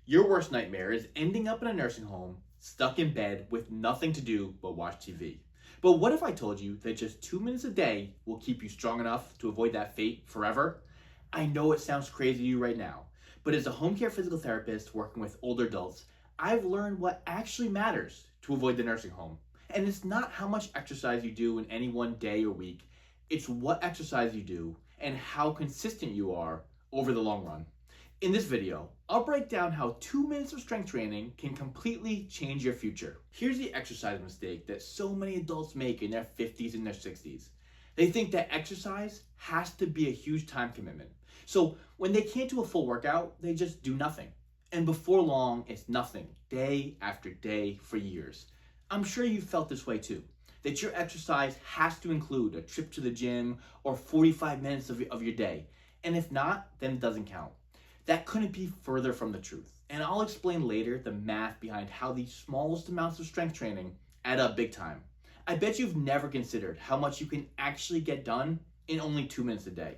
Your worst nightmare is ending up in a nursing home, stuck in bed with nothing to do but watch TV. But what if I told you that just 2 minutes a day will keep you strong enough to avoid that fate forever? I know it sounds crazy to you right now, but as a home care physical therapist working with older adults, I've learned what actually matters to avoid the nursing home. And it's not how much exercise you do in any one day or week, it's what exercise you do and how consistent you are over the long run. In this video, I'll break down how 2 minutes of strength training can completely change your future. Here's the exercise mistake that so many adults make in their 50s and their 60s. They think that exercise has to be a huge time commitment. So when they can't do a full workout, they just do nothing. And before long, it's nothing, day after day for years. I'm sure you've felt this way too, that your exercise has to include a trip to the gym or 45 minutes of your day. And if not, then it doesn't count. That couldn't be further from the truth. And I'll explain later the math behind how the smallest amounts of strength training add up big time. I bet you've never considered how much you can actually get done in only 2 minutes a day.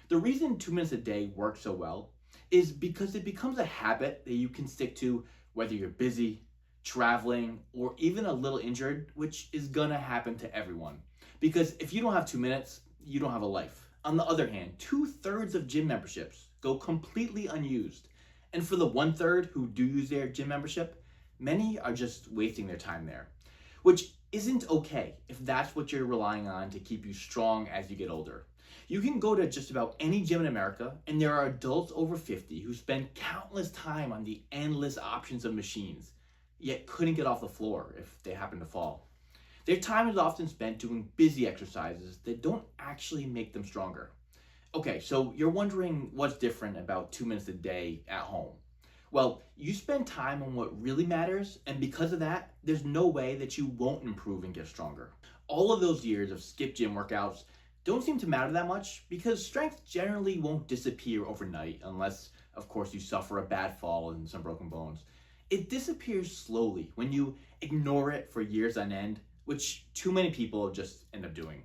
The reason 2 minutes a day works so well is because it becomes a habit that you can stick to whether you're busy, traveling, or even a little injured, which is gonna happen to everyone. Because if you don't have 2 minutes, you don't have a life. On the other hand, 2/3 of gym memberships go completely unused. And for the 1/3 who do use their gym membership, many are just wasting their time there, which isn't okay if that's what you're relying on to keep you strong as you get older. You can go to just about any gym in America, and there are adults over 50 who spend countless time on the endless options of machines, yet couldn't get off the floor if they happen to fall. Their time is often spent doing busy exercises that don't actually make them stronger. Okay, so you're wondering what's different about 2 minutes a day at home. Well, you spend time on what really matters, and because of that, there's no way that you won't improve and get stronger. All of those years of skip gym workouts don't seem to matter that much because strength generally won't disappear overnight unless, of course, you suffer a bad fall and some broken bones. It disappears slowly when you ignore it for years on end, which too many people just end up doing.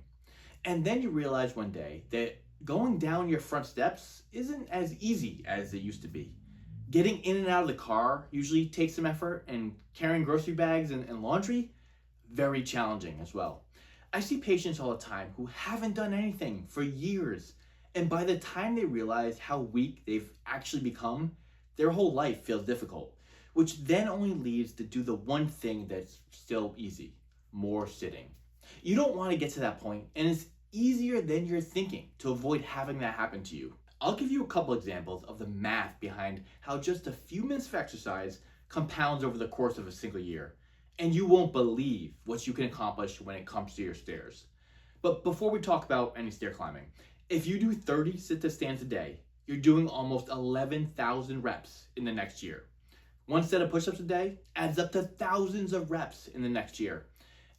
And then you realize one day that going down your front steps isn't as easy as it used to be. Getting in and out of the car usually takes some effort, and carrying grocery bags and laundry, very challenging as well. I see patients all the time who haven't done anything for years, and by the time they realize how weak they've actually become, their whole life feels difficult, which then only leads to do the one thing that's still easy: more sitting. You don't want to get to that point, and it's easier than you're thinking to avoid having that happen to you. I'll give you a couple examples of the math behind how just a few minutes of exercise compounds over the course of a single year, and you won't believe what you can accomplish when it comes to your stairs. But before we talk about any stair climbing, if you do 30 sit-to-stands a day, you're doing almost 11,000 reps in the next year. One set of push-ups a day adds up to thousands of reps in the next year.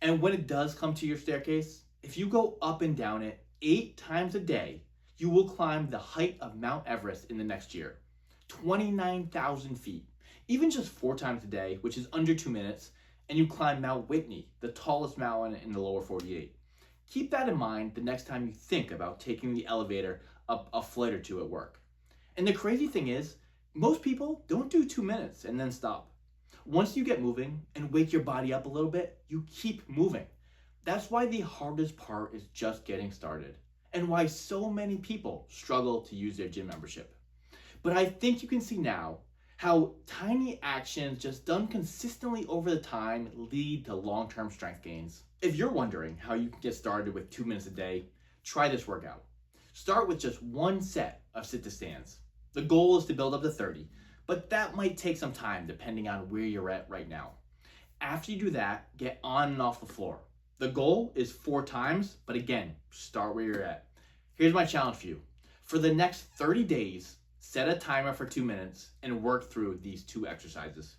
And when it does come to your staircase, if you go up and down it 8 times a day, you will climb the height of Mount Everest in the next year, 29,000 feet. Even just 4 times a day, which is under 2 minutes, and you climb Mount Whitney, the tallest mountain in the lower 48. Keep that in mind the next time you think about taking the elevator up a flight or two at work. And the crazy thing is, most people don't do 2 minutes and then stop. Once you get moving and wake your body up a little bit, you keep moving. That's why the hardest part is just getting started, and why so many people struggle to use their gym membership. But I think you can see now how tiny actions just done consistently over the time lead to long-term strength gains. If you're wondering how you can get started with 2 minutes a day, try this workout. Start with just one set of sit-to-stands. The goal is to build up to 30, but that might take some time depending on where you're at right now. After you do that, get on and off the floor. The goal is 4 times, but again, start where you're at. Here's my challenge for you. For the next 30 days, set a timer for 2 minutes and work through these 2 exercises.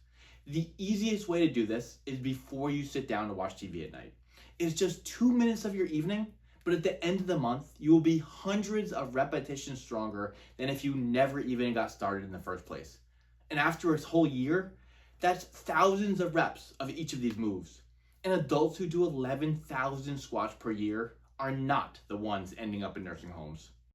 The easiest way to do this is before you sit down to watch TV at night. It's just 2 minutes of your evening, but at the end of the month, you will be hundreds of repetitions stronger than if you never even got started in the first place. And after a whole year, that's thousands of reps of each of these moves. And adults who do 11,000 squats per year are not the ones ending up in nursing homes.